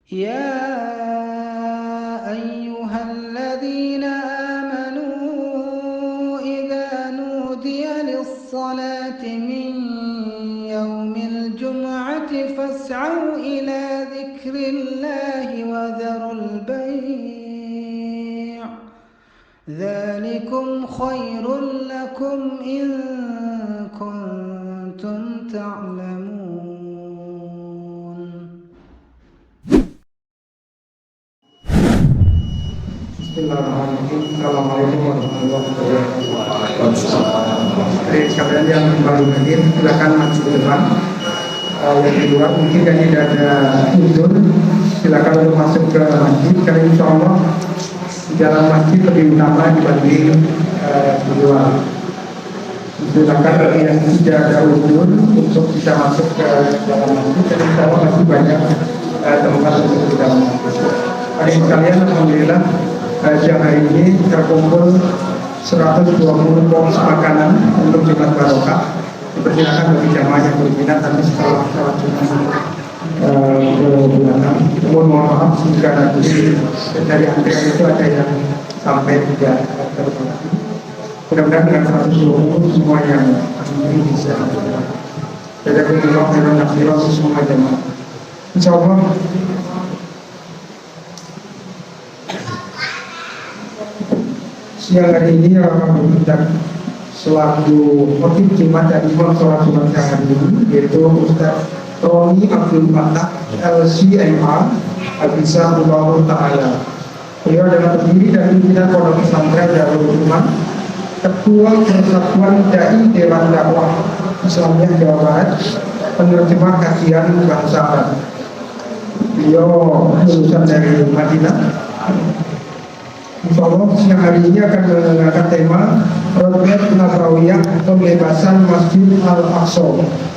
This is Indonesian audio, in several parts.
يا أيها الذين آمنوا إذا نودي للصلاة من يوم الجمعة فاسعوا إلى ذكر الله وذروا البيع ذلكم خير لكم إن كنتم تعلمون. Bismillahirrahmanirrahim. Assalamualaikum warahmatullahi wabarakatuh. Adik sekalian yang baru hadir, silakan maju ke depan. Yang kedua, mungkin yang tidak ada uzur, silakan untuk masuk ke masjid. Karena insya Allah di dalam masjid lebih utama dibanding di luar. Silakan bagi yang tidak ada uzur untuk bisa masuk ke dalam masjid. Dan insya Allah masih banyak tempat untuk di dalam masjid. Adik sekalian, alhamdulillah. Siang hari ini terkumpul 120 pos makanan untuk Jumat Barokah. Dipersilakan bagi jamaah yang berminat nanti setelah sholat Jumat ke belakang. Mohon maaf jika nanti dari antrian itu ada yang sampai tidak terpenuhi. Mudah-mudahan dengan 120 semua yang ini bisa. Jazakumullah khairan katsiran semua jamaah. Insyaallah siang hari ini akan berbincang selaku khotib Jumat dan imam sholat Jumat siang hari ini, yaitu Ustaz Roni Abdul Fattah LCMA Hafizahullah Ta'ala. Beliau adalah pendiri dan pimpinan Pondok Pesantren Darul Hikmah, Ketua Persatuan Dai Dewan Dakwah Islamiyah Jawa Barat, penerjemah kajian bahasa Arab. Beliau lulusan dari Madinah. Insyaallah siang hari ini akan mengangkat tema Roadmap Nabawiyah Pembebasan Masjid Al-Aqsa.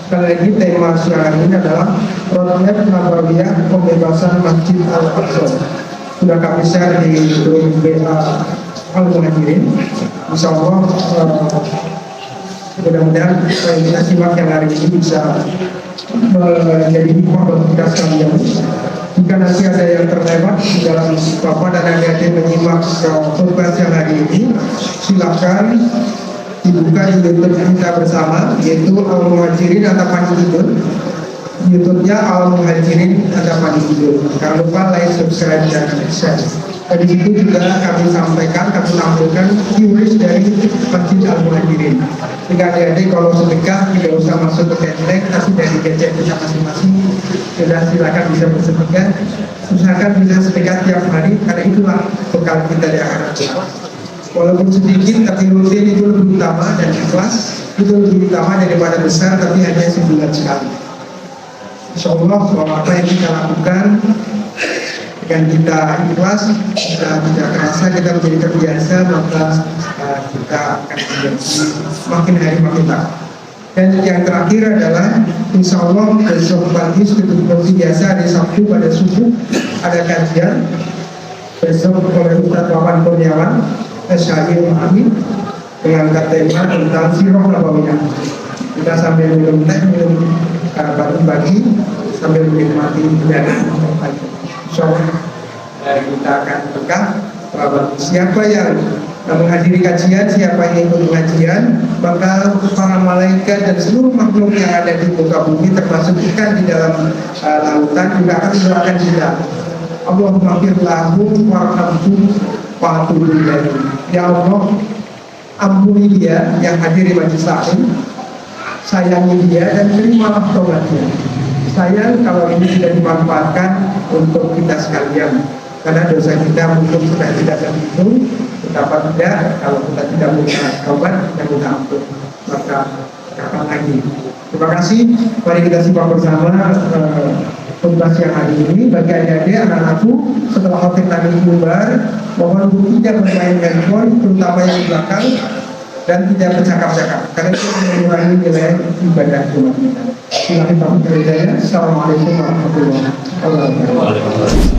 Sekali lagi tema siang hari ini adalah Roadmap Nabawiyah Pembebasan Masjid Al-Aqsa. Sudah kami share di grup WA Al-Muhajirin. Insyaallah mudah-mudahan kita simak yang hari ini bisa menjadi hikmah bagi kita sekalian. Jika nanti ada yang terlewat di dalam Bapak dan adik-adik menyimak khutbah siang hari ini, silakan dibuka di YouTube kita bersama, yaitu Al-Muhajirin Atapan Tidur. YouTube-nya Al-Muhajirin Atapan Tidur. Jangan lupa like, subscribe, dan share. Dan di situ juga kami sampaikan, kami tampilkan QRIS dari Masjid Al-Muhajirin. Jika adik-adik kalau sedekah tidak usah masuk ke kentek, tapi dari gadget kita masing-masing sudah silakan bisa bersedekah. Usahakan bisa sedekah tiap hari, karena itulah bekal kita di akhirat. Walaupun sedikit tapi rutin itu lebih utama, dan ikhlas itu lebih utama daripada besar tapi hanya sebulan sekali. Insyaallah apa yang kita lakukan dengan kita ikhlas, kita tidak kerasa, kita menjadi terbiasa, maka kita akan menjadi makin hari makin takut. Dan yang terakhir adalah insya Allah besok pagi seperti biasa hari Sabtu pada subuh ada kajian besok oleh Ustaz Wawan Kurniawan Syahir Amin dengan tema tentang sirah nabawiyah. Kita sambil minum teh, minum bagi sambil menikmati dan insya Allah kita akan pegang siapa yang menghadiri kajian, siapa yang ikut kajian, maka para malaikat dan seluruh makhluk yang ada di muka bumi termasuk ikan di dalam lautan juga akan mendoakan kita. Allahumma fir lahum warhamhum wa'tubu ilaihim. Ya Allah, ampuni dia yang hadir di majelis taklim, sayangi dia dan terimalah tobatnya. Sayang kalau ini tidak dimanfaatkan untuk kita sekalian, karena dosa kita mungkin sudah tidak terhitung. Betapa tidak kalau kita tidak minta taubat dan minta ampun, maka kapan lagi. Terima kasih. Mari kita simak bersama khutbah siang hari ini. Bagi adik-adik, anak-anakku, setelah khotib tadi bubar, mohon tidak bermain handphone, terutama yang di belakang, dan tidak bercakap-cakap, karena itu mengurangi nilai ibadah Jumat kita. Silakan pamit kerjanya. Assalamualaikum warahmatullahi wabarakatuh.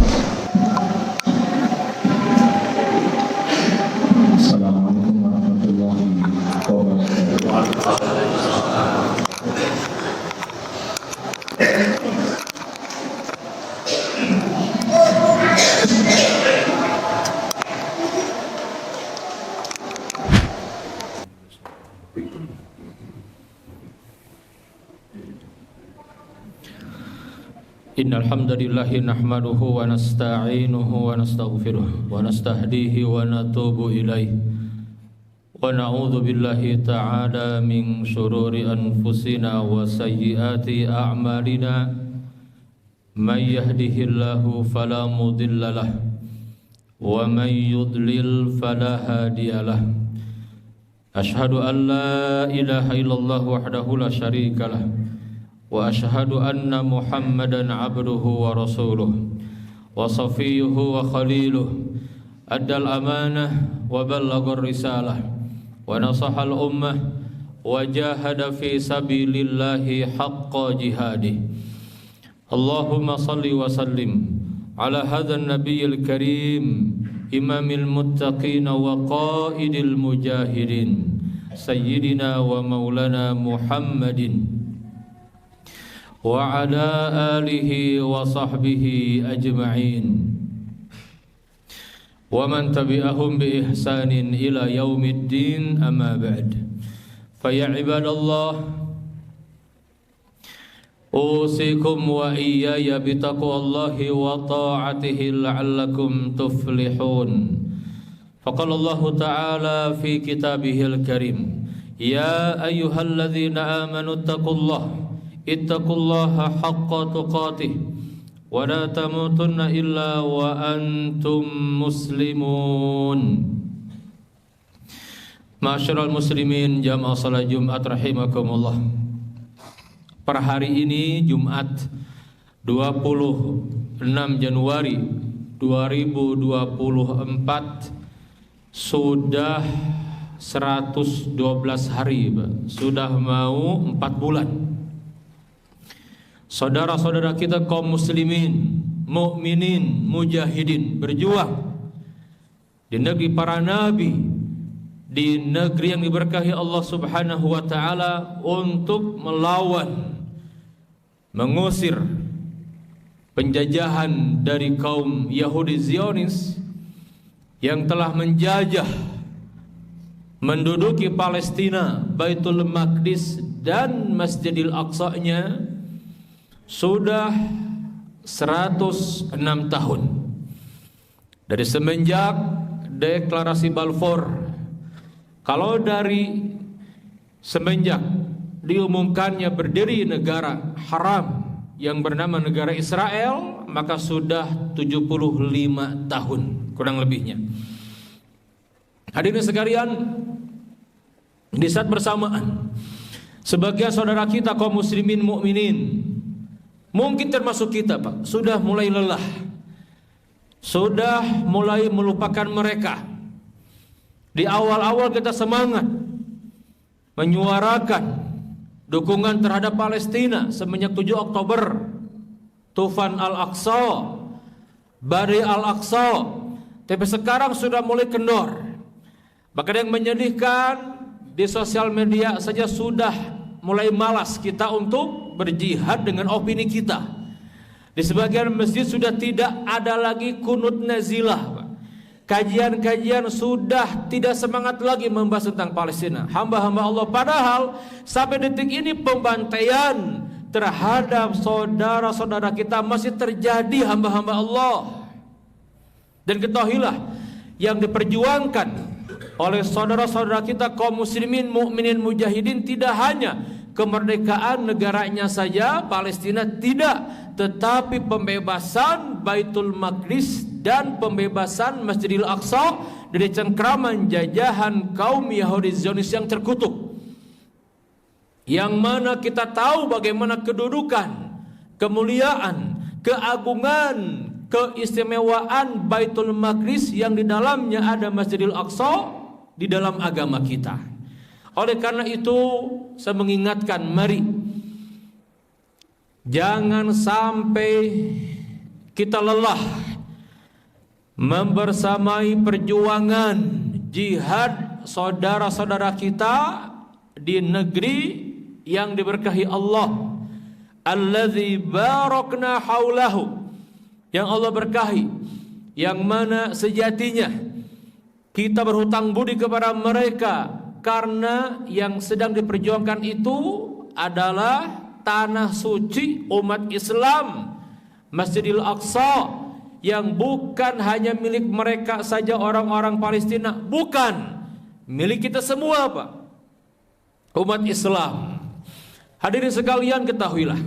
إن الحمد لله نحمده ونستعينه ونستغفره ونستهديه ونتوب إليه ونعوذ بالله تعالى من شرور أنفسنا وسيئات أعمالنا من يهده الله فلا مضل له ومن يضلل فلا هادي له أشهد أن لا إله إلا الله وحده لا شريك له وأشهد أن محمدا عبده ورسوله وصفيه وخليله أدى الأمانة وبلغ الرسالة ونصح الأمة وجاهد في سبيل الله حق جهاده اللهم صل وسلم على هذا النبي الكريم إمام المتقين وقائد المجاهدين سيدنا ومولانا محمد وعلى آله وصحبه أجمعين ومن تبعهم بإحسان إلى يوم الدين أما بعد فيا عباد الله أوصيكم وإياي بتقوى الله وطاعته لعلكم تفلحون فقال الله تعالى في كتابه الكريم يا أيها الذين آمنوا اتقوا الله حق تقاته ولا تموتن إلا وأنتم مسلمون Ma'asyiral muslimin jamaah salat Jumat rahimakumullah. Per hari ini Jumat 26 Januari 2024 sudah 112 hari, sudah mau 4 bulan. Saudara-saudara kita kaum muslimin, mukminin, mujahidin berjuang di negeri para nabi, di negeri yang diberkahi Allah Subhanahu wa taala untuk melawan, mengusir penjajahan dari kaum Yahudi Zionis yang telah menjajah, menduduki Palestina, Baitul Maqdis dan Masjidil Aqsa-nya sudah 106 tahun. Dari semenjak deklarasi Balfour, kalau dari semenjak diumumkannya berdiri negara haram yang bernama negara Israel, maka sudah 75 tahun kurang lebihnya. Hadirin sekalian, di saat bersamaan sebagian saudara kita kaum muslimin mukminin, mungkin termasuk kita Pak, sudah mulai lelah, sudah mulai melupakan mereka. Di awal-awal kita semangat menyuarakan dukungan terhadap Palestina semenjak 7 Oktober, Tufan Al-Aqsa, Badai Al-Aqsa. Tapi sekarang sudah mulai kendor. Bahkan yang menyedihkan, di sosial media saja sudah mulai malas kita untuk berjihad dengan opini kita. Di sebagian masjid sudah tidak ada lagi kunut nazilah. Kajian-kajian sudah tidak semangat lagi membahas tentang Palestina, hamba-hamba Allah. Padahal sampai detik ini pembantaian terhadap saudara-saudara kita masih terjadi, hamba-hamba Allah. Dan ketahuilah, yang diperjuangkan oleh saudara-saudara kita kaum muslimin, mukminin, mujahidin tidak hanya kemerdekaan negaranya saja Palestina, tidak, tetapi pembebasan Baitul Maqdis dan pembebasan Masjidil Aqsa dari cengkraman jajahan kaum Yahudi Zionis yang terkutuk. Yang mana kita tahu bagaimana kedudukan, kemuliaan, keagungan, keistimewaan Baitul Maqdis yang di dalamnya ada Masjidil Aqsa di dalam agama kita. Oleh karena itu saya mengingatkan, mari jangan sampai kita lelah membersamai perjuangan jihad saudara-saudara kita di negeri yang diberkahi Allah, allazi barakna haulahu, yang Allah berkahi, yang mana sejatinya kita berhutang budi kepada mereka, karena yang sedang diperjuangkan itu adalah tanah suci umat Islam, Masjidil Aqsa yang bukan hanya milik mereka saja orang-orang Palestina, bukan, milik kita semua Pak, umat Islam. Hadirin sekalian, ketahuilah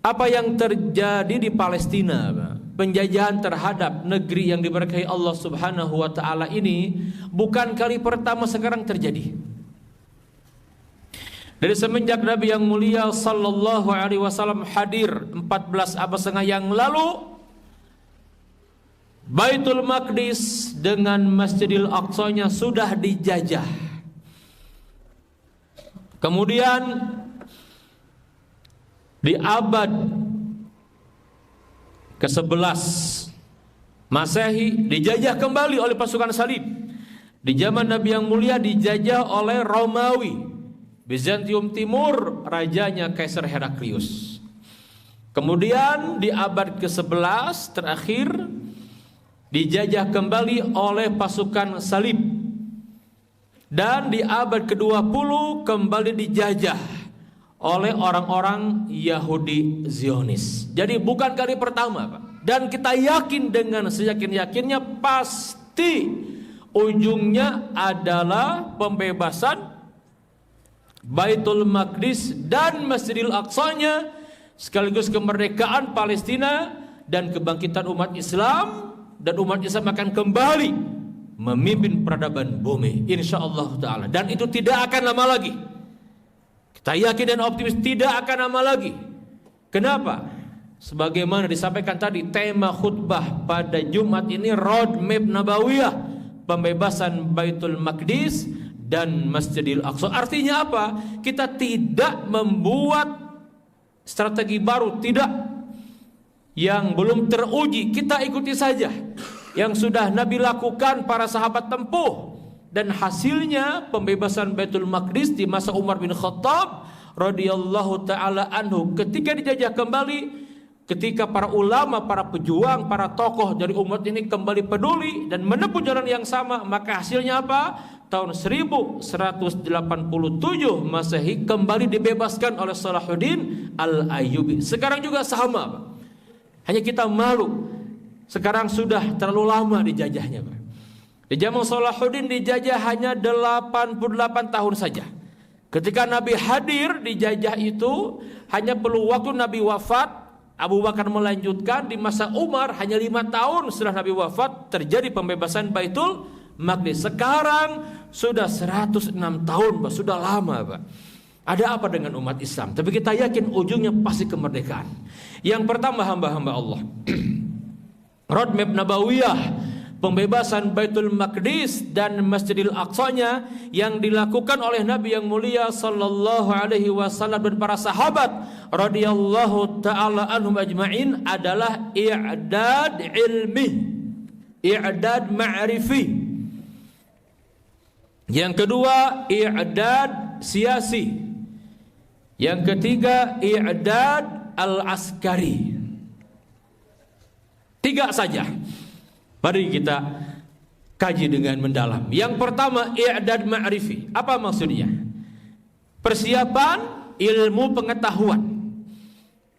apa yang terjadi di Palestina, Pak, penjajahan terhadap negeri yang diberkahi Allah Subhanahu wa taala ini bukan kali pertama sekarang terjadi. Dari semenjak Nabi yang mulia sallallahu alaihi wasallam hadir 14 abad setengah yang lalu, Baitul Maqdis dengan Masjidil Aqsa-nya sudah dijajah. Kemudian di abad ke-11 Masehi dijajah kembali oleh pasukan salib. Di zaman Nabi yang mulia dijajah oleh Romawi, Bizantium Timur, rajanya Kaisar Heraklius. Kemudian di abad ke-11 terakhir dijajah kembali oleh pasukan salib. Dan di abad ke-20 kembali dijajah oleh orang-orang Yahudi Zionis. Jadi bukan kali pertama, Pak. Dan kita yakin dengan seyakin-yakinnya pasti ujungnya adalah pembebasan Baitul Maqdis dan Masjidil Aqsa-nya, sekaligus kemerdekaan Palestina dan kebangkitan umat Islam, dan umat Islam akan kembali memimpin peradaban bumi insyaallah taala. Dan itu tidak akan lama lagi. Kita yakin dan optimis tidak akan lama lagi. Kenapa? Sebagaimana disampaikan tadi, tema khutbah pada Jumat ini roadmap Nabawiyah, pembebasan Baitul Maqdis dan Masjidil Aqsa. Artinya apa? Kita tidak membuat strategi baru, tidak, yang belum teruji. Kita ikuti saja yang sudah Nabi lakukan, para sahabat tempuh, dan hasilnya pembebasan Baitul Maqdis di masa Umar bin Khattab radhiyallahu taala anhu ketika dijajah kembali, ketika para ulama, para pejuang, para tokoh dari umat ini kembali peduli dan menempuh jalan yang sama, maka hasilnya apa? Tahun 1187 Masehi kembali dibebaskan oleh Salahuddin Al-Ayyubi. Sekarang juga sama, Pak. Hanya kita malu, sekarang sudah terlalu lama dijajahnya, Pak. Di zaman Salahuddin dijajah hanya 88 tahun saja. Ketika Nabi hadir, dijajah itu hanya perlu waktu Nabi wafat, Abu Bakar melanjutkan. Di masa Umar hanya 5 tahun setelah Nabi wafat terjadi pembebasan Baitul Maqdis. Sekarang sudah 106 tahun, Pak. Sudah lama, Pak. Ada apa dengan umat Islam? Tapi kita yakin ujungnya pasti kemerdekaan. Yang pertama, hamba-hamba Allah. Roadmap Nabawiyah, pembebasan Baitul Maqdis dan Masjidil Aqsa-nya yang dilakukan oleh Nabi yang mulia sallallahu alaihi wasallam dan para sahabat radhiyallahu taala anhum ajma'in adalah i'dad ilmi, i'dad ma'rifi. Yang kedua, i'dad siasi. Yang ketiga, i'dad al-askari. 3 saja. Mari kita kaji dengan mendalam. Yang pertama, i'dad ma'rifi. Apa maksudnya? Persiapan ilmu pengetahuan.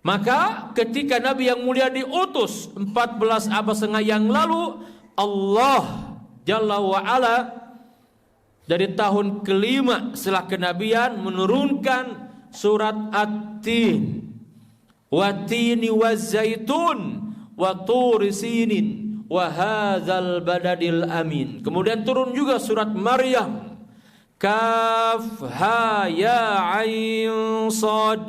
Maka ketika Nabi yang mulia diutus 14 abad setengah yang lalu, Allah Jalla wa'ala dari tahun ke-5 setelah kenabian menurunkan surat At-Tin, Wat-Tini Waz-Zaitun, wa Turi Sinin, wa hadzal baladil amin. Kemudian turun juga surat Maryam, Kaf Ha Ya Ain Shad,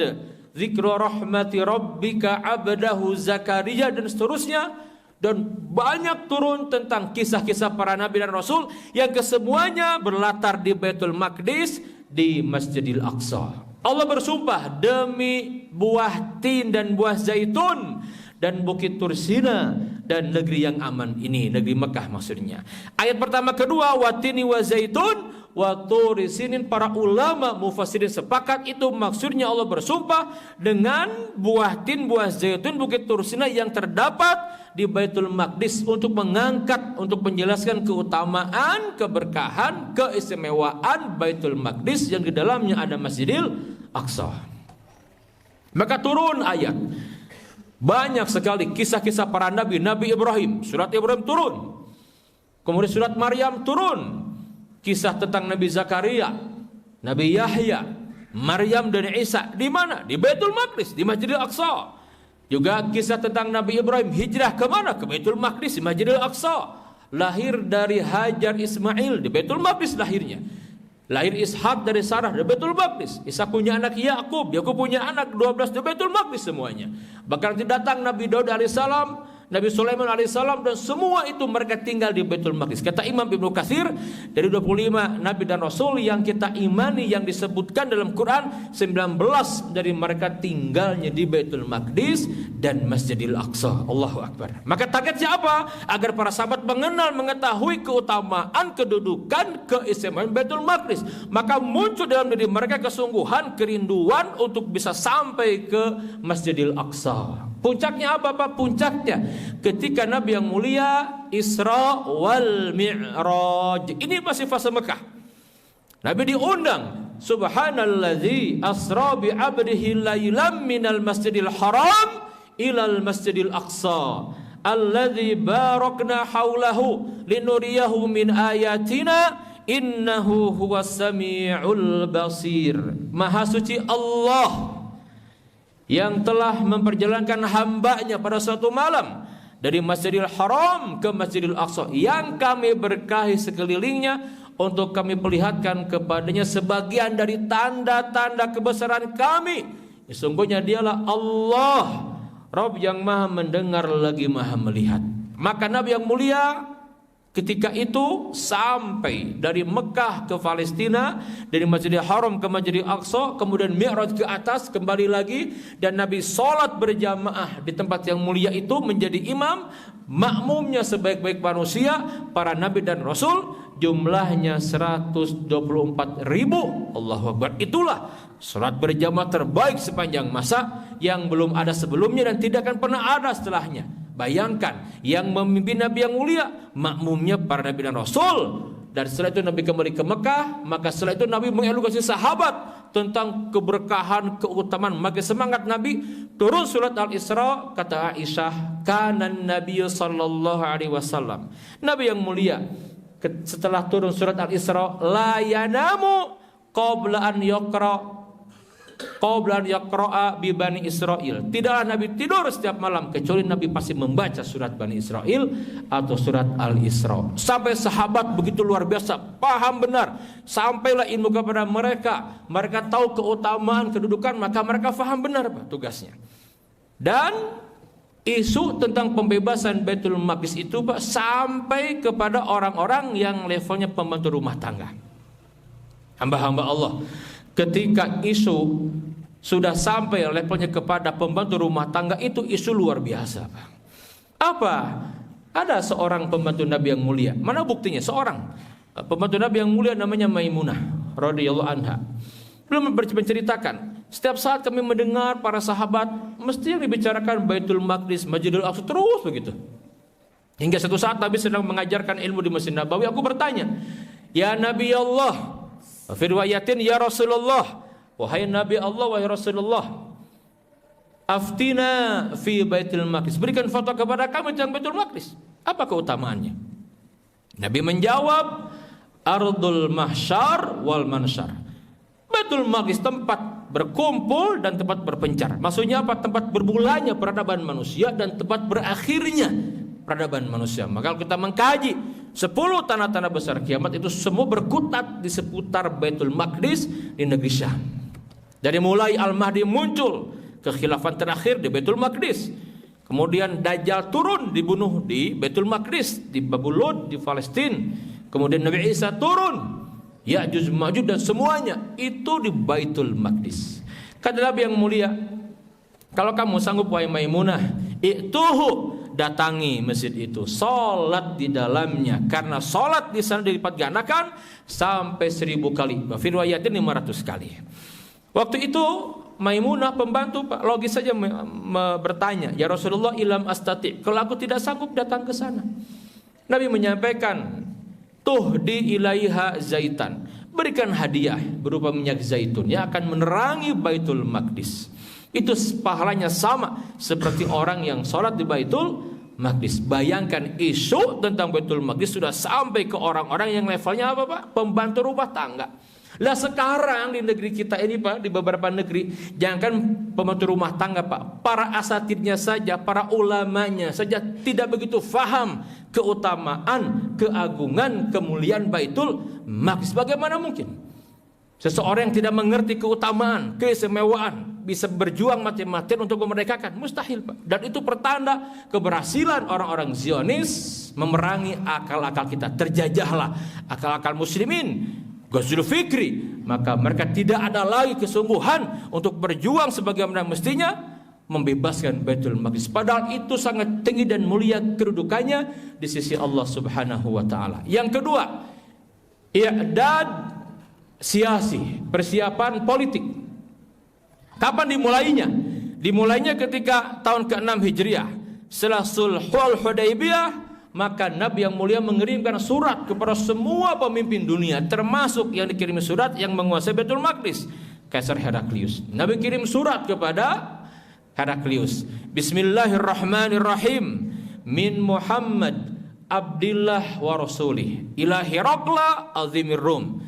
Dzikru rahmati rabbika abdahu Zakaria, dan seterusnya. Dan banyak turun tentang kisah-kisah para nabi dan rasul yang kesemuanya berlatar di Baitul Maqdis, di Masjidil Aqsa. Allah bersumpah demi buah tin dan buah zaitun dan bukit Tursina dan negeri yang aman ini, negeri Mekah maksudnya. Ayat pertama kedua, watini wa zaitun wa turi sinin, para ulama mufassirin sepakat itu maksudnya Allah bersumpah dengan buah tin, buah zaitun, bukit Tursina yang terdapat di Baitul Maqdis untuk mengangkat, untuk menjelaskan keutamaan, keberkahan, keistimewaan Baitul Maqdis yang di dalamnya ada Masjidil Aqsa. Maka turun ayat Banyak sekali kisah-kisah para nabi. Nabi Ibrahim, surat Ibrahim turun. Kemudian surat Maryam turun. Kisah tentang Nabi Zakaria, Nabi Yahya, Maryam dan Isa. Di mana? Di Baitul Maqdis, di Masjidil Aqsa. Juga kisah tentang Nabi Ibrahim hijrah ke mana? Ke Baitul Maqdis, di Masjidil Aqsa. Lahir dari Hajar Ismail, di Baitul Maqdis lahirnya. Lahir Ishak dari Sarah di Baitul Maqdis. Ishak punya anak Yakub, Yakub punya anak 12 di Baitul Maqdis semuanya. Bahkan nanti datang Nabi Daud alaihissalam, Nabi Sulaiman alaihissalam, dan semua itu mereka tinggal di Baitul Maqdis. Kata Imam Ibnu Katsir, dari 25 nabi dan rasul yang kita imani yang disebutkan dalam Quran, 19 dari mereka tinggalnya di Baitul Maqdis dan Masjidil Aqsa. Allahu Akbar. Maka targetnya apa? Agar para sahabat mengenal, mengetahui keutamaan, kedudukan, keistimewaan Baitul Maqdis. Maka muncul dalam diri mereka kesungguhan, kerinduan untuk bisa sampai ke Masjidil Aqsa. Puncaknya apa Pak? Puncaknya ketika Nabi yang mulia Isra wal Mi'raj. Ini masih fase Mekah. Nabi diundang, subhanalladzi asra bi 'abdihi lailam minal masjidil haram ilal masjidil aqsa alladzi barakna haulahu linuriyahu min ayatina innahu huwas samiul basir. Maha suci Allah yang telah memperjalankan hambanya pada suatu malam dari Masjidil Haram ke Masjidil Aqsa, yang kami berkahi sekelilingnya untuk kami perlihatkan kepadanya sebagian dari tanda-tanda kebesaran kami. Sesungguhnya dialah Allah, Rabb yang maha mendengar lagi maha melihat. Maka Nabi yang mulia ketika itu sampai dari Mekah ke Palestina, dari Masjidil Haram ke Masjidil Aqsa, kemudian Mi'raj ke atas kembali lagi, dan Nabi sholat berjamaah di tempat yang mulia itu menjadi imam, makmumnya sebaik-baik manusia, para nabi dan rasul, jumlahnya 124.000. Allahu Akbar. Itulah sholat berjamaah terbaik sepanjang masa yang belum ada sebelumnya dan tidak akan pernah ada setelahnya. Bayangkan, yang memimpin Nabi yang mulia, makmumnya para Nabi dan Rasul. Dan setelah itu Nabi kembali ke Mekah. Maka setelah itu Nabi mengedukasi sahabat tentang keberkahan, keutamaan. Makin semangat Nabi. Turun surat Al-Isra, kata Aisyah, kanan Nabi sallallahu alaihi wasallam, Nabi yang mulia setelah turun surat Al-Isra, la yanamu qabla an yaqra'a bi Bani Israil. Tidaklah Nabi tidur setiap malam kecuali Nabi pasti membaca surat Bani Israil atau surat Al-Isra. Sampai sahabat begitu luar biasa paham benar, sampailah ilmu kepada mereka. Mereka tahu keutamaan, kedudukan, maka mereka paham benar Pak tugasnya. Dan isu tentang pembebasan Baitul Maqdis itu Pak sampai kepada orang-orang yang levelnya pembantu rumah tangga, hamba-hamba Allah. Ketika isu sudah sampai levelnya kepada pembantu rumah tangga, itu isu luar biasa Pak. Apa? Ada seorang pembantu Nabi yang mulia. Mana buktinya? Seorang pembantu Nabi yang mulia namanya Maimunah radhiyallahu anha. Belum menceritakan, setiap saat kami mendengar para sahabat mesti yang dibicarakan Baitul Maqdis, Masjidil Aqsa, terus begitu. Hingga satu saat Nabi sedang mengajarkan ilmu di Masjid Nabawi, aku bertanya, ya Nabi Allah, fi riwayatin ya Rasulullah, wahai Nabi Allah, wahai Rasulullah, aftina fi Baitul Maqdis, berikan fatwa kepada kami tentang Baitul Maqdis, apa keutamaannya? Nabi menjawab, ardul mahsyar wal mansyar. Baitul Maqdis tempat berkumpul dan tempat berpencar. Maksudnya apa? Tempat bermulanya peradaban manusia dan tempat berakhirnya peradaban manusia. Maka kalau kita mengkaji 10 tanda-tanda besar kiamat, itu semua berkutat di seputar Baitul Maqdis di negeri Syam. Dari mulai Al-Mahdi muncul, kekhilafan terakhir di Baitul Maqdis. Kemudian Dajjal turun dibunuh di Baitul Maqdis, di Babylon, di Palestina. Kemudian Nabi Isa turun, Ya'juj Ma'juj dan semuanya itu di Baitul Maqdis. Kata Nabi yang mulia, kalau kamu sanggup wahai Maimunah, ituhu, datangi masjid itu, salat di dalamnya, karena salat di sana dilipat gandakan sampai 1000 kali. Fi riwayatin 500 kali. Waktu itu Maimunah pembantu Pak logis saja bertanya, ya Rasulullah, ilam astati, kalau aku tidak sanggup datang ke sana. Nabi menyampaikan, tuhdi ilaiha zaitan, berikan hadiah berupa minyak zaitun yang akan menerangi Baitul Maqdis. Itu pahalanya sama seperti orang yang sholat di Baitul Maqdis. Bayangkan isu tentang Baitul Maqdis sudah sampai ke orang-orang yang levelnya apa Pak? Pembantu rumah tangga. Lah sekarang di negeri kita ini Pak, di beberapa negeri, jangan pembantu rumah tangga Pak, para asatidnya saja, para ulamanya saja tidak begitu faham keutamaan, keagungan, kemuliaan Baitul Maqdis. Bagaimana mungkin seseorang yang tidak mengerti keutamaan, keistimewaan bisa berjuang mati-matian untuk memerdekakan? Mustahil Pak. Dan itu pertanda keberhasilan orang-orang Zionis memerangi akal-akal kita. Terjajahlah akal-akal muslimin, ghazul fikri, maka mereka tidak ada lagi kesungguhan untuk berjuang sebagaimana mestinya membebaskan Baitul Maqdis. Padahal itu sangat tinggi dan mulia kedudukannya di sisi Allah Subhanahu wa taala. Yang kedua, i'dad siasi, persiapan politik. Kapan dimulainya? Dimulainya ketika tahun ke-6 Hijriah, setelah Sulhul Hudaybiyah, maka Nabi yang mulia mengirimkan surat kepada semua pemimpin dunia, termasuk yang dikirim surat yang menguasai Baitul Maqdis, Kaisar Heraklius. Nabi kirim surat kepada Heraklius. Bismillahirrahmanirrahim. Min Muhammad Abdillah wa Rasulih ila Herakla azimir Rum.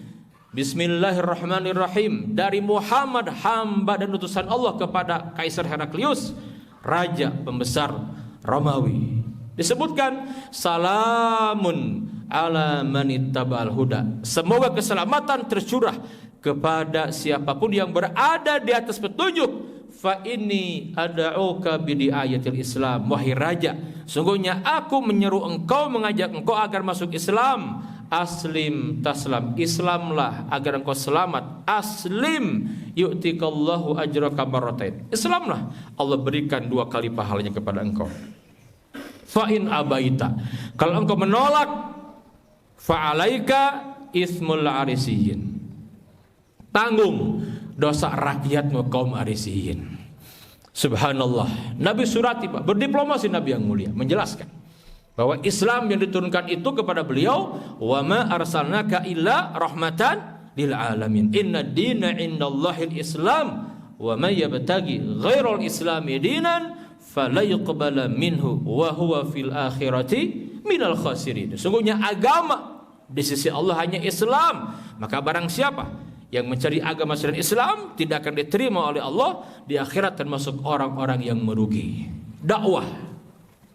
Bismillahirrahmanirrahim. Dari Muhammad, hamba dan utusan Allah, kepada Kaisar Heraklius, raja pembesar Romawi. Disebutkan salamun ala manittaba'al huda. Semoga keselamatan tercurah kepada siapapun yang berada di atas petunjuk. Fa inni ad'uka bidiayatil Islam. Wahai raja, sungguhnya aku menyeru engkau, mengajak engkau agar masuk Islam. Aslim taslam, Islamlah agar engkau selamat. Aslim yu'tikallahu ajraka marratain. Islamlah, Allah berikan 2 kali pahalanya kepada engkau. Fa in abaita, kalau engkau menolak, fa'alaika ismul arisiyin, tanggung dosa rakyatmu kaum arisiyin. Subhanallah. Nabi surati Pak, berdiplomasi Nabi yang mulia, menjelaskan bahwa Islam yang diturunkan itu kepada beliau, wa ma arsalnaka illa rahmatan lil alamin. Inna dina indallahil Islam wa may yabtaghi ghairal islami dinan fala yuqbala minhu wa huwa fil akhirati minal khasirin. Sesungguhnya agama di sisi Allah hanya Islam, maka barang siapa yang mencari agama selain Islam tidak akan diterima oleh Allah di akhirat, termasuk orang-orang yang merugi. Dakwah,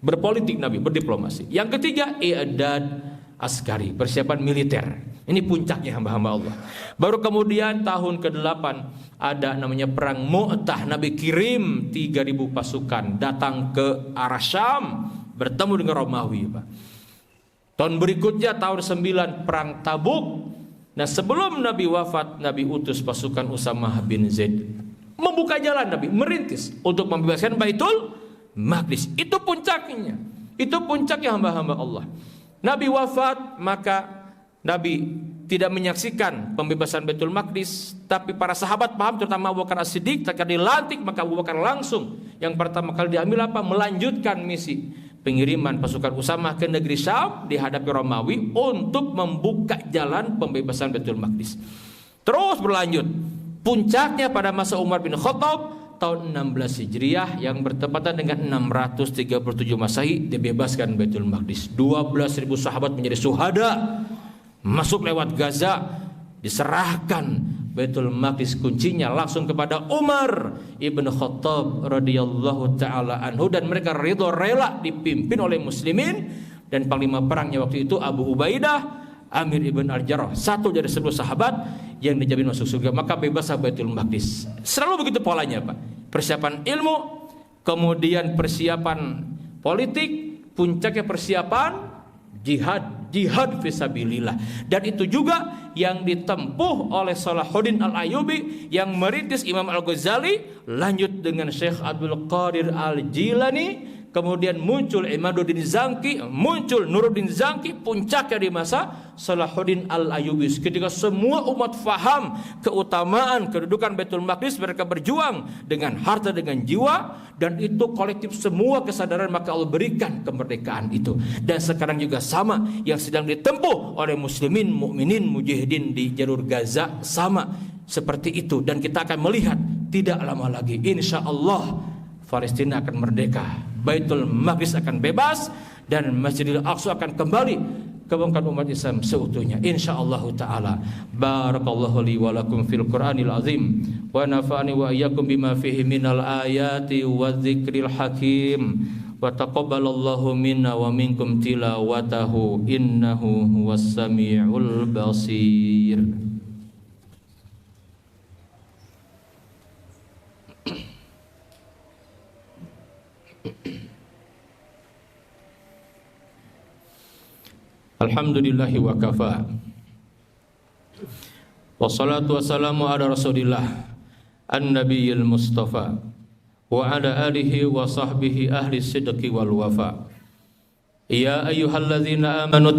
berpolitik Nabi, berdiplomasi. Yang ketiga, i'dad askari, persiapan militer. Ini puncaknya hamba-hamba Allah. Baru kemudian tahun ke-8 ada namanya perang Mu'tah. Nabi kirim 3.000 pasukan datang ke arah Syam, bertemu dengan Romawi Pak. Tahun berikutnya tahun 9 perang Tabuk. Nah, sebelum Nabi wafat, Nabi utus pasukan Usamah bin Zaid, membuka jalan Nabi, merintis untuk membebaskan Baitul Maqdis. Itu puncaknya. Itu puncaknya hamba-hamba Allah. Nabi wafat, maka Nabi tidak menyaksikan pembebasan Baitul Maqdis, tapi para sahabat paham, terutama Abu Bakar As-Siddiq. Ketika dilantik, maka Abu Bakar langsung yang pertama kali diambil apa? Melanjutkan misi pengiriman pasukan Usamah ke negeri Syam dihadapi Romawi untuk membuka jalan pembebasan Baitul Maqdis. Terus berlanjut. Puncaknya pada masa Umar bin Khattab tahun 16 Hijriah yang bertepatan dengan 637 Masehi, dibebaskan Baitul Maqdis. 12.000 sahabat menjadi syuhada, masuk lewat Gaza, diserahkan Baitul Maqdis kuncinya langsung kepada Umar ibn Khattab radhiyallahu taala anhu, dan mereka ridho rela dipimpin oleh muslimin. Dan panglima perangnya waktu itu Abu Ubaidah Amir ibn Al-Jarrah, satu dari 10 sahabat yang dijamin masuk surga. Maka bebaslah Baitul Maqdis. Selalu begitu polanya Pak. Persiapan ilmu, kemudian persiapan politik, puncaknya persiapan jihad fisabilillah. Dan itu juga yang ditempuh oleh Salahuddin Al-Ayyubi yang merintis Imam Al-Ghazali, lanjut dengan Syekh Abdul Qadir Al-Jilani, kemudian muncul Imaduddin Zanki, muncul Nuruddin Zanki, puncaknya di masa Salahuddin Al-Ayyubi. Ketika semua umat faham keutamaan kedudukan Baitul Maqdis, mereka berjuang dengan harta, dengan jiwa, dan itu kolektif semua kesadaran, maka Allah berikan kemerdekaan itu. Dan sekarang juga sama yang sedang ditempuh oleh muslimin, mukminin, mujahidin di jalur Gaza, sama seperti itu. Dan kita akan melihat tidak lama lagi insya Allah Palestina akan merdeka, Baitul Maqdis akan bebas, dan Masjidil Aqsa akan kembali ke bangkang umat Islam seutuhnya insyaallah taala. Barakallahu li wa lakum fil Qur'anil azim wa nafa'ani wa iyyakum bima fihi minal ayati wadh-dzikril hakim wa taqabbalallahu minna wa minkum tilawatahu innahu huwas samiul basir. Alhamdulillahi wa kafa. Wassalatu wassalamu ala Rasulillah an-nabiyil mustafa wa ala alihi wa sahbihi ahli sidqi wal wafa. Ya ayyuhalladzina amanu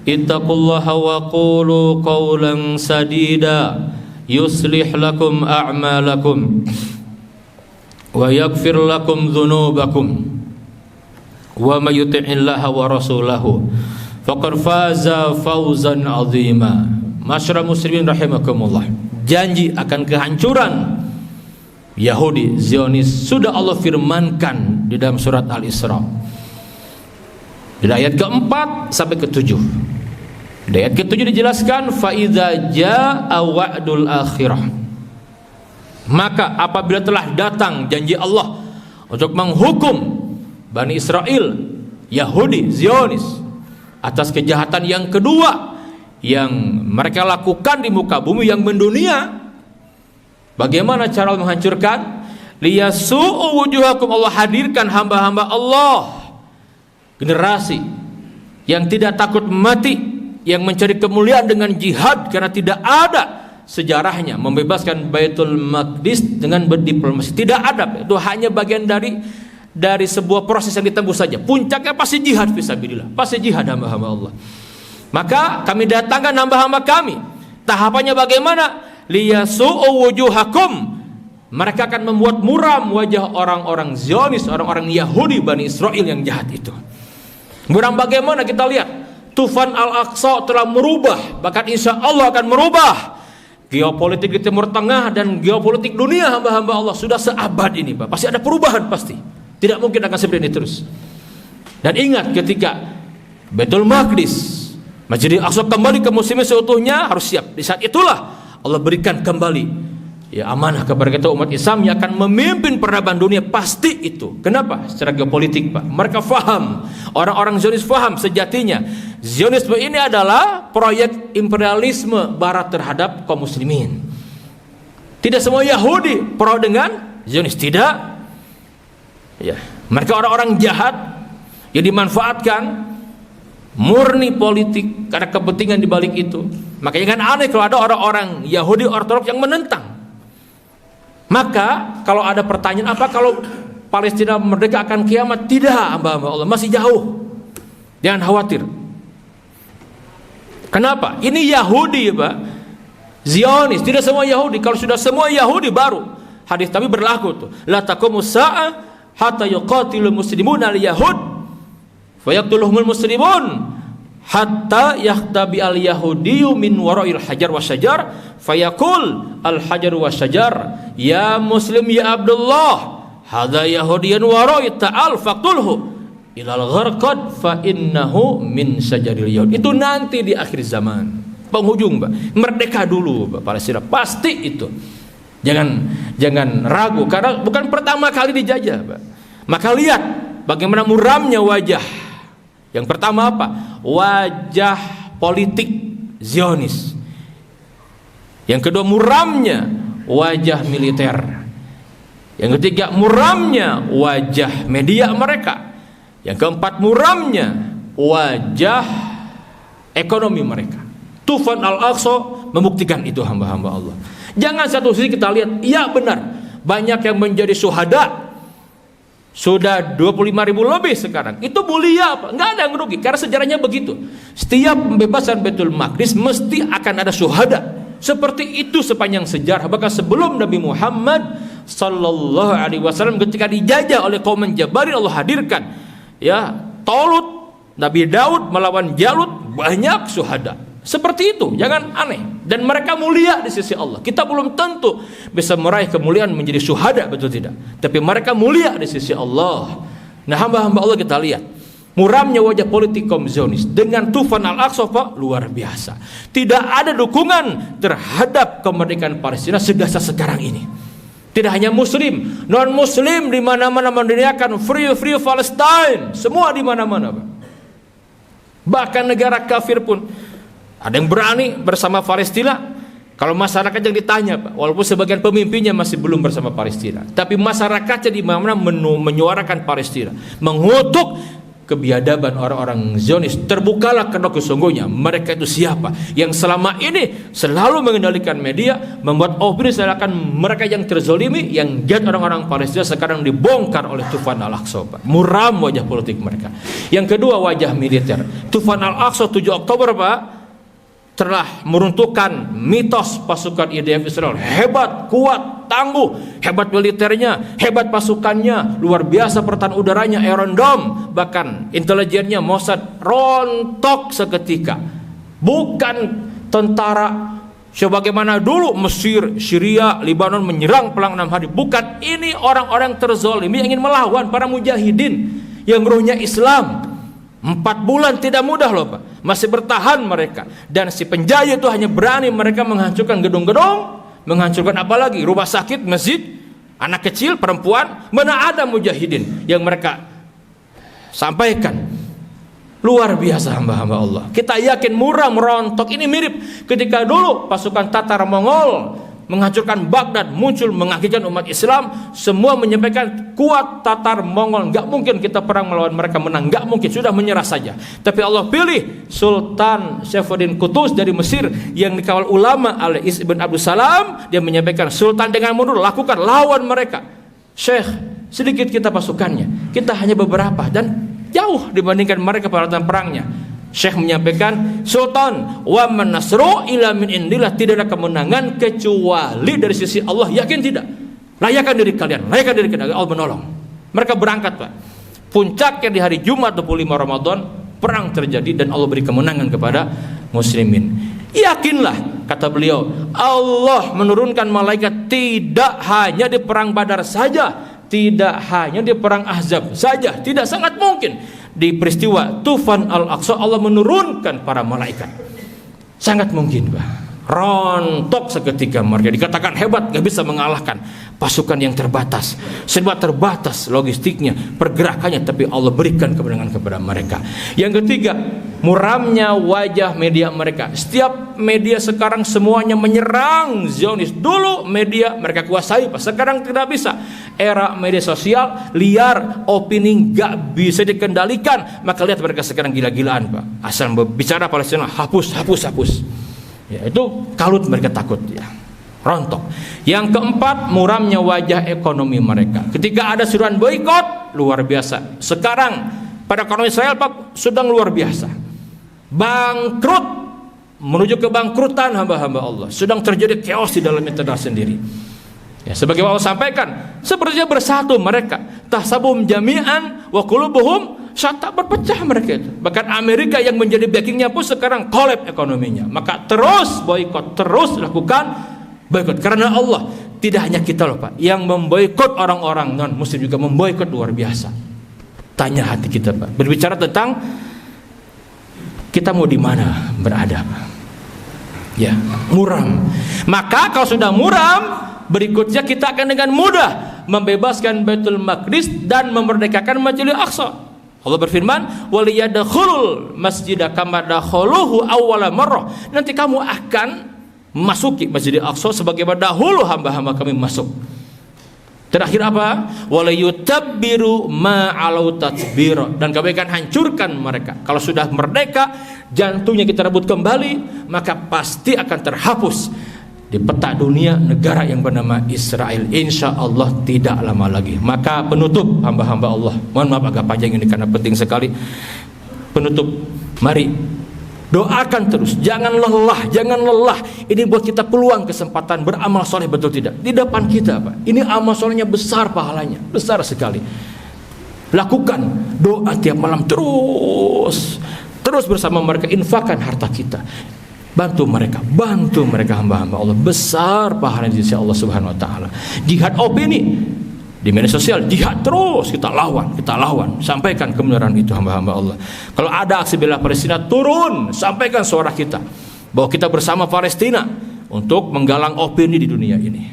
ittaqullaha wa qulu qawlan sadida yuslih lakum a'malakum wa yaghfir lakum dhunubakum wa may yuti'illaha wa rasulahu faqad faza fawzan 'azima. Masyarakat muslimin rahimakumullah, janji akan kehancuran Yahudi Zionis sudah Allah firmankan di dalam surat Al-Isra di ayat ke-4 sampai ke-7. Di ayat ke-7 dijelaskan fa idza jaa wa'dul akhirah, maka apabila telah datang janji Allah untuk menghukum Bani Israel, Yahudi, Zionis atas kejahatan yang kedua yang mereka lakukan di muka bumi yang mendunia. Bagaimana cara menghancurkan? Liyasu'u wujuhakum, Allah hadirkan hamba-hamba Allah, generasi yang tidak takut mati, yang mencari kemuliaan dengan jihad karena tidak ada sejarahnya membebaskan Baitul Maqdis dengan berdiplomasi. Tidak ada, itu hanya bagian dari sebuah proses yang ditembus saja. Puncaknya pasti jihad fisabilillah, pasti jihad hamba-hamba Allah. Maka kami datangkan hamba-hamba kami. Tahapannya bagaimana? Liyasu'u wujuhakum, mereka akan membuat muram wajah orang-orang Zionis, orang-orang Yahudi Bani Israel yang jahat itu. Muram bagaimana? Kita lihat Tufan Al-Aqsa telah merubah, bahkan insya Allah akan merubah geopolitik di Timur Tengah dan geopolitik dunia hamba-hamba Allah. Sudah seabad ini Pak, pasti ada perubahan pasti. Tidak mungkin akan seperti ini terus. Dan ingat, ketika Baitul Maqdis, Masjidil Aqsa kembali ke muslimin seutuhnya, harus siap. Di saat itulah Allah berikan kembali amanah kepada kita umat Islam yang akan memimpin peradaban dunia, pasti itu. Kenapa? Secara geopolitik Pak, mereka faham, orang-orang Zionis faham sejatinya Zionisme ini adalah proyek imperialisme Barat terhadap kaum muslimin. Tidak semua Yahudi pro dengan Zionis, tidak. Mereka orang-orang jahat yang dimanfaatkan, murni politik karena kepentingan di balik itu. Makanya kan aneh kalau ada orang-orang Yahudi Ortodoks yang menentang. Maka kalau ada pertanyaan, apa kalau Palestina merdeka akan kiamat? Tidak, hamba-hamba Allah, masih jauh. Jangan khawatir. Kenapa? Ini Yahudi Pak, Zionis, tidak semua Yahudi. Kalau sudah semua Yahudi baru hadis tapi berlaku tuh. La taqumus sa'ah hatta yuqatilul muslimun al-yahud fayaqtuluhumul muslimun hatta yahtabi al-yahudiyyu min wara'il hajar wasyajar fayaqul al-hajar wasyajar ya muslim ya Abdullah hadza yahudiyan wara'i ta'al faqtulhu ilal gharqad fa innahu min syajaril yahud. Itu nanti di akhir zaman, penghujung Pak. Merdeka dulu Pak Palestina, pasti itu. Jangan ragu, karena bukan pertama kali dijajah Pak. Maka lihat bagaimana muramnya wajah. Yang pertama apa? Wajah politik Zionis. Yang kedua muramnya wajah militer. Yang ketiga muramnya wajah media mereka. Yang keempat muramnya wajah ekonomi mereka. Tufan Al-Aqsa membuktikan itu hamba-hamba Allah. Jangan satu sisi kita lihat, iya benar, banyak yang menjadi syuhada, sudah 25.000 lebih sekarang. Itu mulia apa? Nggak ada yang rugi, karena sejarahnya begitu. Setiap pembebasan Baitul Maqdis mesti akan ada syuhada. Seperti itu sepanjang sejarah. Bahkan sebelum Nabi Muhammad sallallahu alaihi wasallam ketika dijajah oleh kaum Jabarin, Allah hadirkan Talut, Nabi Daud melawan Jalut, banyak syuhada. Seperti itu, jangan aneh. Dan mereka mulia di sisi Allah. Kita belum tentu bisa meraih kemuliaan menjadi syuhada, betul tidak? Tapi mereka mulia di sisi Allah. Nah, hamba-hamba Allah kita lihat muramnya wajah politik kaum Zionis dengan Tufan Al-Aqsa, Pak, luar biasa. Tidak ada dukungan terhadap kemerdekaan Palestina sedasa sekarang ini. Tidak hanya muslim, non muslim di mana-mana mendirikan free Palestine, semua di mana-mana, Pak. Bahkan negara kafir pun ada yang berani bersama Palestina. Kalau masyarakat yang ditanya, Pak, walaupun sebagian pemimpinnya masih belum bersama Palestina, tapi masyarakatnya di mana-mana menyuarakan Palestina, mengutuk kebiadaban orang-orang Zionis. Terbukalah kedok sesungguhnya mereka itu siapa yang selama ini selalu mengendalikan media, membuat opini seakan mereka yang terzolimi, yang jahat orang-orang Palestina sekarang dibongkar oleh Tufan Al-Aqsa, Pak. Muram wajah politik mereka. Yang kedua, wajah militer. Tufan Al-Aqsa 7 Oktober, Pak, telah meruntuhkan mitos pasukan IDF Israel. Hebat, kuat, tangguh, hebat militernya, hebat pasukannya, luar biasa pertahanan udaranya, Iron Dome, bahkan intelijennya Mossad rontok seketika. Bukan tentara sebagaimana dulu Mesir, Syria, Lebanon menyerang pelang 6 hari. Bukan, ini orang-orang terzolimi yang ingin melawan para mujahidin yang ruhnya Islam. 4 bulan tidak mudah loh, Pak. Masih bertahan mereka. Dan si penjajah itu hanya berani mereka menghancurkan gedung-gedung, menghancurkan apalagi rumah sakit, masjid, anak kecil, perempuan. Mana ada mujahidin yang mereka sampaikan. Luar biasa hamba-hamba Allah. Kita yakin muram merontok. Ini mirip ketika dulu pasukan Tatar Mongol menghancurkan Baghdad, muncul mengagetkan umat Islam, semua menyampaikan kuat Tatar Mongol, nggak mungkin kita perang melawan mereka, menang, nggak mungkin, sudah menyerah saja. Tapi Allah pilih Sultan Saifuddin Qutuz dari Mesir yang dikawal ulama oleh Is ibn Abdul Salam. Dia menyampaikan, Sultan dengan mundur lakukan, lawan mereka. Syekh, sedikit kita pasukannya, kita hanya beberapa dan jauh dibandingkan mereka peralatan perangnya. Syekh menyampaikan, Sultan, wa man nasru ila min indillah, tidak ada kemenangan kecuali dari sisi Allah. Yakin tidak? Layakan diri kalian, layakan diri kalian, Allah menolong. Mereka berangkat, Pak. Puncaknya di hari Jumat 25 Ramadan, perang terjadi dan Allah beri kemenangan kepada muslimin. Yakinlah, kata beliau, Allah menurunkan malaikat tidak hanya di perang Badar saja, tidak hanya di perang Ahzab saja, tidak, sangat mungkin di peristiwa Tufan Al-Aqsa Allah menurunkan para malaikat. Sangat mungkin, Pak. Rontok seketika mereka, dikatakan hebat, gak bisa mengalahkan pasukan yang terbatas, serba terbatas logistiknya, pergerakannya, tapi Allah berikan kemenangan kepada mereka. Yang ketiga, muramnya wajah media mereka. Setiap media sekarang semuanya menyerang Zionis. Dulu media mereka kuasai, Pak. Sekarang tidak bisa. Era media sosial liar, opini gak bisa dikendalikan. Maka lihat mereka sekarang gila-gilaan, Pak. Asal bicara Palestina, hapus. Ya, itu kalut, mereka takut, ya. Rontok. Yang keempat, muramnya wajah ekonomi mereka. Ketika ada seruan boikot, luar biasa. Sekarang pada ekonomi Israel, Pak, sedang luar biasa. Bangkrut, menuju kebangkrutan hamba-hamba Allah. Sedang terjadi chaos di dalam internal sendiri. Ya, sebagai Allah sampaikan, sepertinya bersatu mereka. Tahsabum jami'an wa qulubuhum syatta, berpecah mereka itu. Bahkan Amerika yang menjadi backingnya pun sekarang kolab ekonominya. Maka terus boikot, terus lakukan boikot. Karena Allah, tidak hanya kita loh, Pak, yang memboikot, orang-orang non muslim juga memboikot, luar biasa. Tanya hati kita, Pak. Berbicara tentang kita mau di mana berada, Pak. Ya, muram. Maka kalau sudah muram, berikutnya kita akan dengan mudah membebaskan Baitul Maqdis dan memerdekakan Masjidil Aqsa. Allah berfirman, waliyadkhulul masjida kama dakhuluhu awwala marrah. Nanti kamu akan memasuki Masjidil Aqsa sebagaimana dahulu hamba-hamba kami masuk. Terakhir apa? Walayutabbiru ma'alau tatbira, dan kami akan hancurkan mereka. Kalau sudah merdeka, jantungnya kita rebut kembali, maka pasti akan terhapus di peta dunia negara yang bernama Israel, insya Allah tidak lama lagi. Maka penutup hamba-hamba Allah, mohon maaf agak panjang ini karena penting sekali. Penutup, mari doakan terus, jangan lelah. Ini buat kita peluang, kesempatan beramal soleh, betul tidak? Di depan kita, Pak. Ini amal solehnya besar, pahalanya besar sekali. Lakukan doa tiap malam, terus bersama mereka, infakkan harta kita. Bantu mereka hamba-hamba Allah, besar pahalanya di sisi Allah Subhanahu wa taala. Jihad opini di media sosial, jihad terus, kita lawan, sampaikan kebenaran itu hamba-hamba Allah. Kalau ada aksi bela Palestina, turun, sampaikan suara kita bahwa kita bersama Palestina untuk menggalang opini di dunia ini,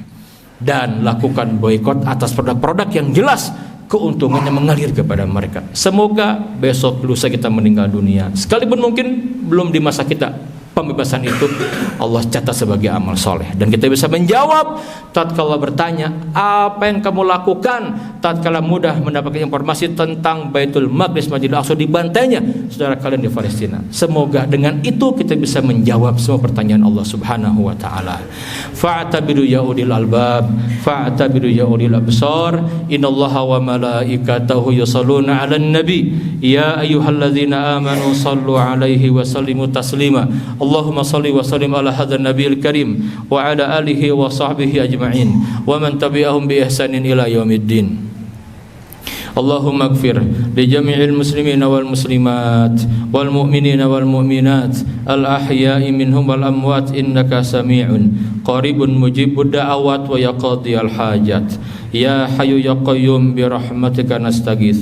dan lakukan boikot atas produk-produk yang jelas keuntungannya mengalir kepada mereka. Semoga besok lusa kita meninggal dunia, sekalipun mungkin belum di masa kita, pembebasan itu Allah catat sebagai amal soleh, dan kita bisa menjawab tatkala bertanya, apa yang kamu lakukan tatkala mudah mendapatkan informasi tentang Baitul Maqdis, Masjidil Aqsa dibantainya saudara kalian di Palestina. Semoga dengan itu kita bisa menjawab semua pertanyaan Allah Subhanahu wa taala. Fa'tabiru ya ulil albab, fa'tabiru ya ulil absar, innallaha wa malaikatahu yusholluna 'alan nabi, ya ayyuhalladzina amanu shallu 'alaihi wa sallimu taslima. Allahumma salli wa sallim ala hadzal nabiyil karim wa ala alihi wa sahbihi ajma'in wa man tabi'ahum bi ihsanin ila yaumiddin. Allahumma ighfir li jami'il muslimina wal muslimat wal mu'minina wal mu'minat al ahya'i minhum wal amwat, innaka sami'un qaribun mujibud da'awat wa yaqdiyal hajat. Ya hayyu ya qayyum bi rahmatika nastaghits.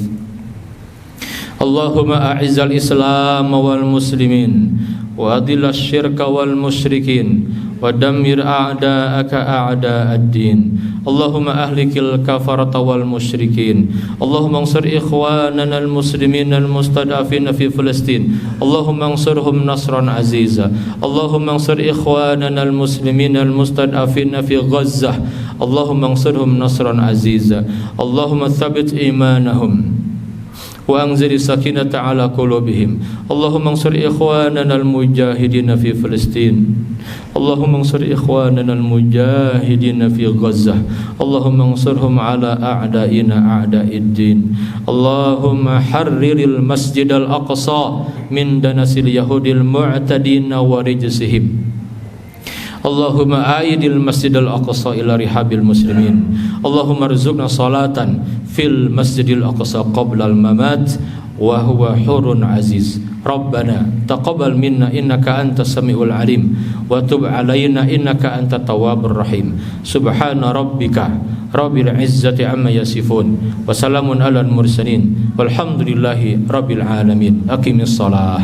Allahumma a'izzal islam wal muslimin wa adhillash syirka wal musyrikin wa dammir a'da'aka a'da'ad din. Allahumma ahlikil kafarata wal musyrikin. Allahumma ansur ikhwanana al muslimin al mustad'afina fi Filistin. Allahumma ansurhum nasran aziza. Allahumma ansur ikhwanana al muslimin al mustad'afina fi Gazzah. Allahumma ansurhum nasran aziza. Allahumma thabbit imanahum wa anzil sakinata ala qulubihim. Allahumma ansur ikhwanana al-mujahidin fi Filistin. Allahumma ansur ikhwanana al-mujahidin fi Gazzah. Allahumma ansurhum ala a'da'ina a'da'id din. Allahumma harriril masjidal aqsa min danasil yahudil mu'tadin wa rijsihim. Allahumma a'idil masjidal aqsa ila rihabil muslimin. Allahumma rizukna salatan fil masjidil aqsa qabla al-mamat wa huwa hurun aziz. Rabbana taqabbal minna innaka antas samiul alim wa tub alaina innaka antat tawwabur rahim. Subhana rabbika rabbil izzati amma yasifun wa salamun alal mursalin walhamdulillahi rabbil alamin. Aqimis salah.